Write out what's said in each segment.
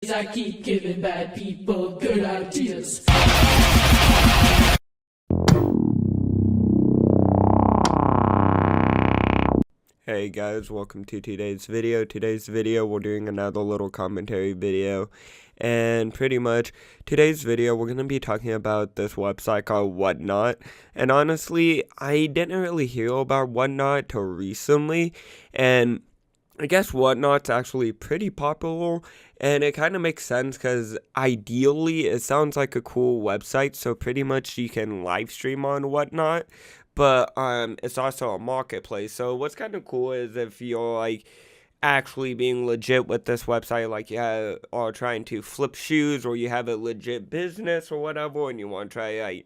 I keep giving bad people good ideas. Hey guys, welcome to today's video. Today's video, we're doing another little commentary video. And pretty much, today's video, we're going to be talking about this website called Whatnot. And honestly, I didn't really hear about Whatnot till recently. And I guess Whatnot's actually pretty popular, and it kind of makes sense because ideally it sounds like a cool website, so pretty much you can live stream on Whatnot, but it's also a marketplace. So what's kind of cool is if you're like actually being legit with this website, like are trying to flip shoes, or you have a legit business or whatever, and you want to try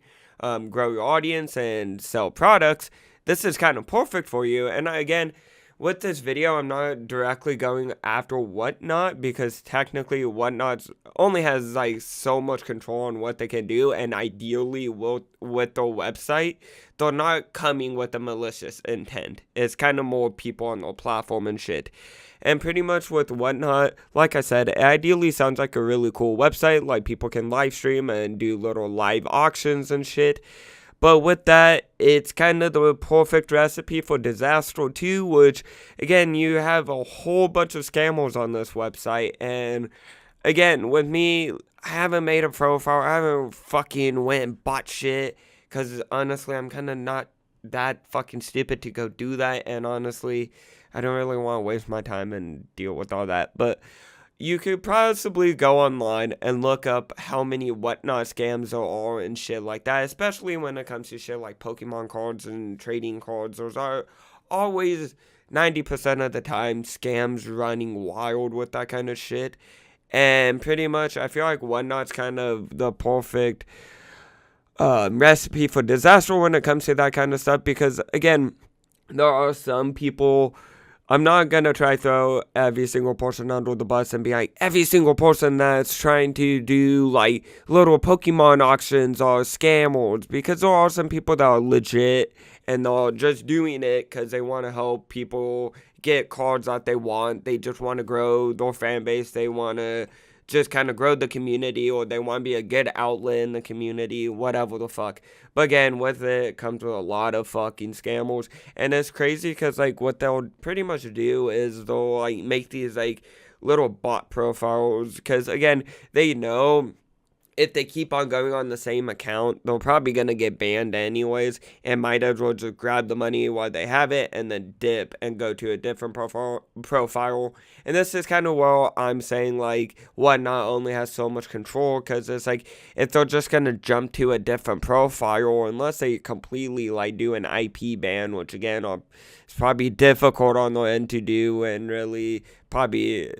grow your audience and sell products. This is kind of perfect for you. And again, with this video, I'm not directly going after Whatnot because technically Whatnot only has like so much control on what they can do, and ideally with their website, they're not coming with a malicious intent. It's kind of more people on their platform and shit. And pretty much with Whatnot, like I said, it ideally sounds like a really cool website, like people can live stream and do little live auctions and shit. But with that, it's kind of the perfect recipe for disaster too, which, again, you have a whole bunch of scammers on this website. And, again, with me, I haven't made a profile. I haven't fucking went and bought shit. Because, honestly, I'm kind of not that fucking stupid to go do that. And, honestly, I don't really want to waste my time and deal with all that. But you could possibly go online and look up how many Whatnot scams there are and shit like that, especially when it comes to shit like Pokemon cards and trading cards. Those are always 90% of the time scams running wild with that kind of shit. And pretty much, I feel like Whatnot's kind of the perfect recipe for disaster when it comes to that kind of stuff because, again, there are some people. I'm not going to try to throw every single person under the bus and be like, every single person that's trying to do, like, little Pokemon auctions are scammers. Because there are some people that are legit and they're just doing it because they want to help people get cards that they want. They just want to grow their fan base. They want to just kind of grow the community, or they want to be a good outlet in the community, whatever the fuck. But again, with it comes with a lot of fucking scammers, and it's crazy because like what they'll pretty much do is they'll like make these like little bot profiles because again they know if they keep on going on the same account, they're probably going to get banned anyways, and might as well just grab the money while they have it and then dip and go to a different profile. And this is kind of where I'm saying, like, Whatnot only has so much control, because it's like, if they're just going to jump to a different profile, unless they completely, like, do an IP ban, which, again, it's probably difficult on their end to do, and really probably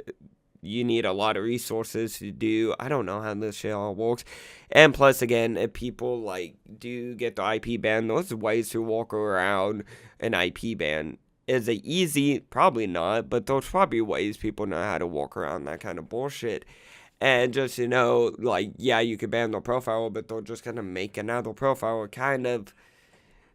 you need a lot of resources to do. I don't know how this shit all works. And plus, again, if people like do get the IP ban, those ways to walk around an IP ban. Is it easy? Probably not, but there's probably ways people know how to walk around that kind of bullshit. And just, like, yeah, you could ban their profile, but they're just gonna make another profile. Kind of,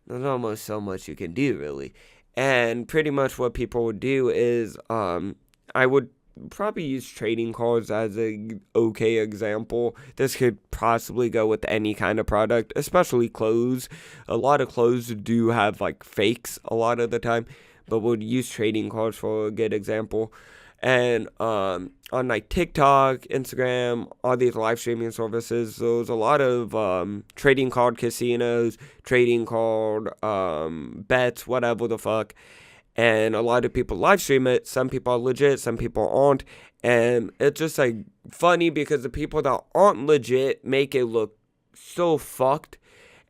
there's almost so much you can do, really. And pretty much what people would do is, I would probably use trading cards as a okay example. This could possibly go with any kind of product, especially clothes. A lot of clothes do have like fakes a lot of the time, but we'll use trading cards for a good example. And on like TikTok, Instagram, all these live streaming services, there's a lot of trading card casinos, trading card bets, whatever the fuck. And a lot of people live stream it. Some people are legit, some people aren't. And it's just like funny because the people that aren't legit make it look so fucked.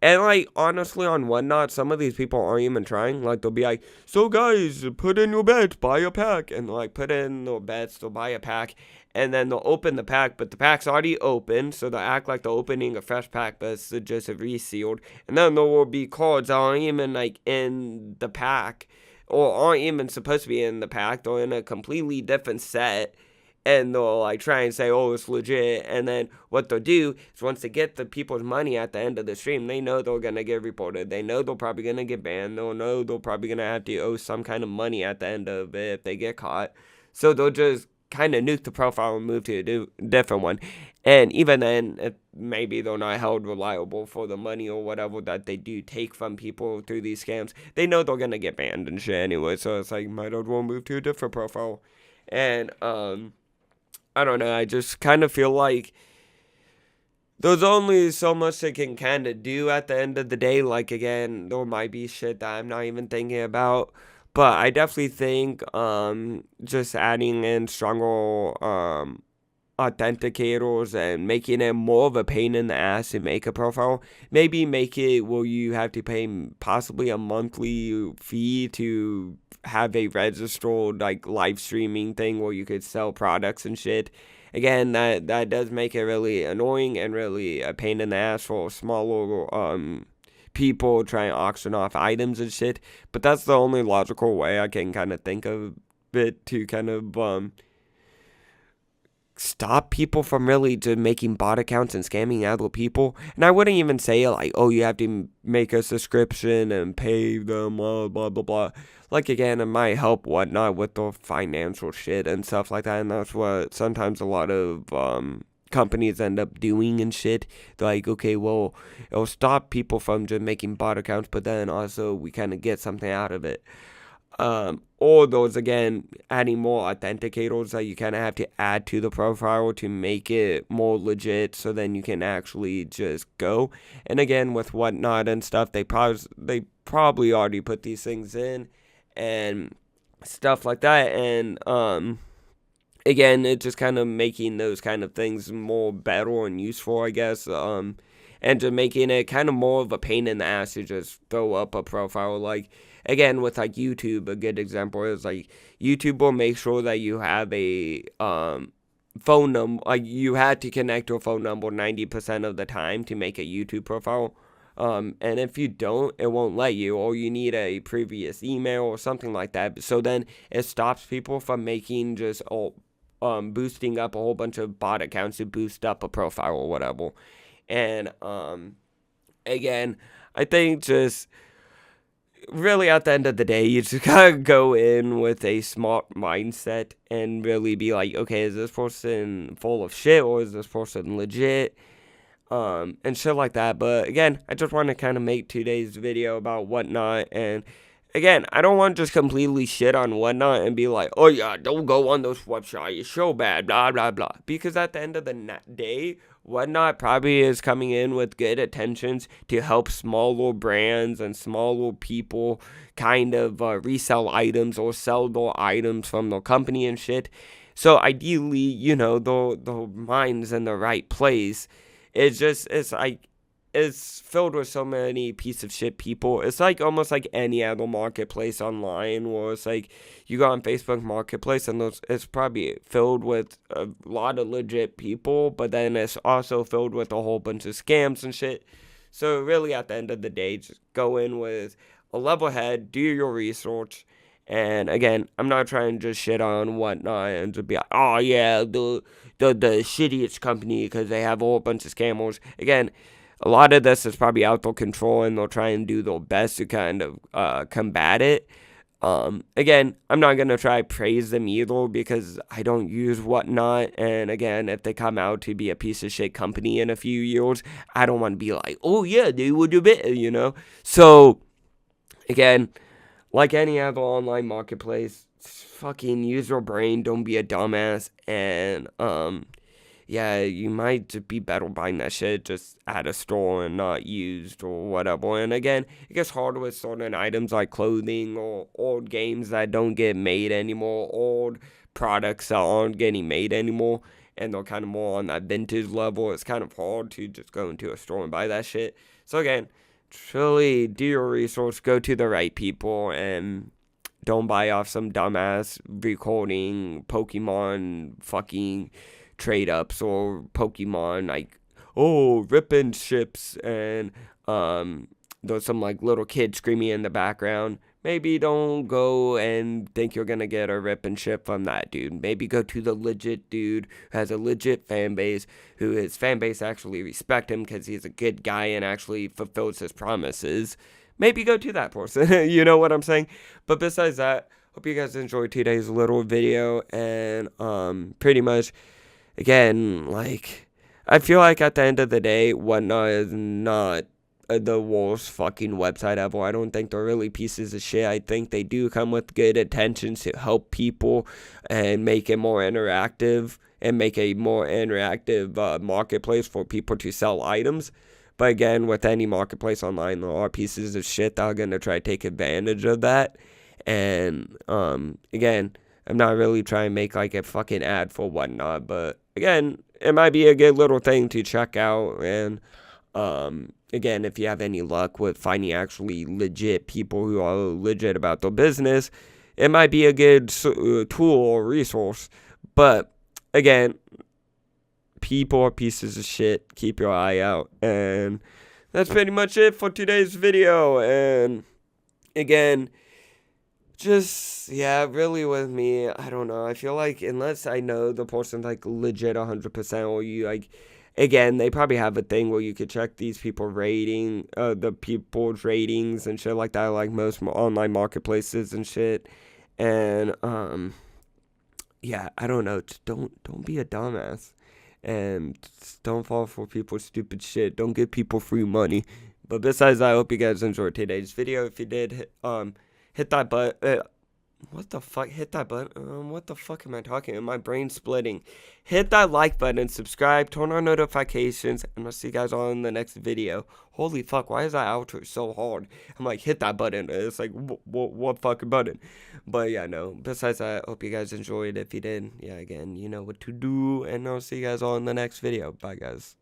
And like honestly on Whatnot, some of these people aren't even trying. Like they'll be like, so guys, put in your bets, buy a pack. And they'll like put in their bets, they'll buy a pack. And then they'll open the pack, but the pack's already open. So they'll act like they're opening a fresh pack, but it's just resealed. And then there will be cards that aren't even like in the pack, or aren't even supposed to be in the pack. They're in a completely different set, and they'll like try and say, oh, it's legit. And then what they'll do is once they get the people's money at the end of the stream, they know they're gonna get reported. They know they're probably gonna get banned. They'll know they're probably gonna have to owe some kind of money at the end of it if they get caught. So they'll just kind of nuke the profile and move to a different one. And even then, maybe they're not held reliable for the money or whatever that they do take from people through these scams. They know they're going to get banned and shit anyway, so it's like, might as well move to a different profile. And, I don't know, I just kind of feel like there's only so much they can kind of do at the end of the day. Like, again, there might be shit that I'm not even thinking about. But I definitely think just adding in stronger authenticators and making it more of a pain in the ass to make a profile. Maybe make it where you have to pay possibly a monthly fee to have a registered like live streaming thing where you could sell products and shit. Again, that does make it really annoying and really a pain in the ass for smaller people trying to auction off items and shit. But that's the only logical way I can kind of think of it to kind of stop people from really just making bot accounts and scamming other people. And I wouldn't even say like, oh, you have to make a subscription and pay them, blah, blah, blah, blah. Like, again, it might help whatnot with the financial shit and stuff like that. And that's what sometimes a lot of companies end up doing and shit. They're like, okay, well, it'll stop people from just making bot accounts, but then also we kind of get something out of it. Or those, again, adding more authenticators that you kind of have to add to the profile to make it more legit, so then you can actually just go. And again, with whatnot and stuff, they probably already put these things in and stuff like that. And again, it's just kind of making those kind of things more better and useful, I guess. And just making it kind of more of a pain in the ass to just throw up a profile. Like, again, with like YouTube, a good example is like YouTube will make sure that you have a phone number. Like, you had to connect your phone number 90% of the time to make a YouTube profile. And if you don't, it won't let you, or you need a previous email or something like that. So then it stops people from making just boosting up a whole bunch of bot accounts to boost up a profile or whatever. And again, I think just really at the end of the day, you just gotta go in with a smart mindset and really be like, okay, is this person full of shit or is this person legit? And shit like that. But again, I just want to kind of make today's video about whatnot. And again, I don't want to just completely shit on whatnot and be like, oh yeah, don't go on those websites, it's so bad, blah, blah, blah. Because at the end of the day, whatnot probably is coming in with good intentions to help smaller brands and smaller people kind of resell items or sell their items from their company and shit. So ideally, you know, the mind's in the right place. It's filled with so many piece of shit people. It's like almost like any other marketplace online, where it's like you go on Facebook Marketplace and it's probably filled with a lot of legit people, but then it's also filled with a whole bunch of scams and shit. So really, at the end of the day, just go in with a level head, do your research. And again, I'm not trying to just shit on whatnot and just be like, oh yeah, the shittiest company because they have a whole bunch of scammers. Again, a lot of this is probably out of control, and they'll try and do their best to kind of combat it. Again, I'm not going to try to praise them either because I don't use whatnot. And again, if they come out to be a piece of shit company in a few years, I don't want to be like, oh yeah, they would do better, you know? So, again, like any other online marketplace, fucking use your brain, don't be a dumbass, and, yeah, you might just be better buying that shit just at a store and not used or whatever. And again, it gets harder with certain items like clothing or old games that don't get made anymore, old products that aren't getting made anymore, and they're kind of more on that vintage level. It's kind of hard to just go into a store and buy that shit. So again, truly do your research, go to the right people, and don't buy off some dumbass recording Pokemon fucking trade ups or Pokemon like, oh, ripping ships, and there's some like little kid screaming in the background. Maybe don't go and think you're gonna get a rip and ship from that dude. Maybe go to the legit dude who has a legit fan base, who his fan base actually respect him because he's a good guy and actually fulfills his promises. Maybe go to that person. You know what I'm saying? But besides that, hope you guys enjoyed today's little video, and pretty much, again, like, I feel like at the end of the day, Whatnot is not the worst fucking website ever. I don't think they're really pieces of shit. I think they do come with good intentions to help people and make it more interactive and make a more interactive marketplace for people to sell items. But again, with any marketplace online, there are pieces of shit that are going to try to take advantage of that. And again, I'm not really trying to make like a fucking ad for Whatnot, but again, it might be a good little thing to check out. And again, if you have any luck with finding actually legit people who are legit about their business, it might be a good tool or resource. But again, people are pieces of shit. Keep your eye out. And that's pretty much it for today's video. And again, just, yeah, really with me, I don't know. I feel like unless I know the person's like legit 100%, or you like, again, they probably have a thing where you could check these people the people's ratings and shit like that, like most online marketplaces and shit. And yeah, I don't know. Just don't be a dumbass, and just don't fall for people's stupid shit. Don't give people free money. But besides that, I hope you guys enjoyed today's video. If you did, hit that button. What the fuck? Hit that button. What the fuck am I talking? Am my brain splitting? Hit that like button, subscribe, turn on notifications, and I'll see you guys on the next video. Holy fuck, why is that outro so hard? I'm like, hit that button. It's like, what fucking button? But yeah, no. Besides that, I hope you guys enjoyed. If you did, yeah, again, you know what to do, and I'll see you guys on the next video. Bye, guys.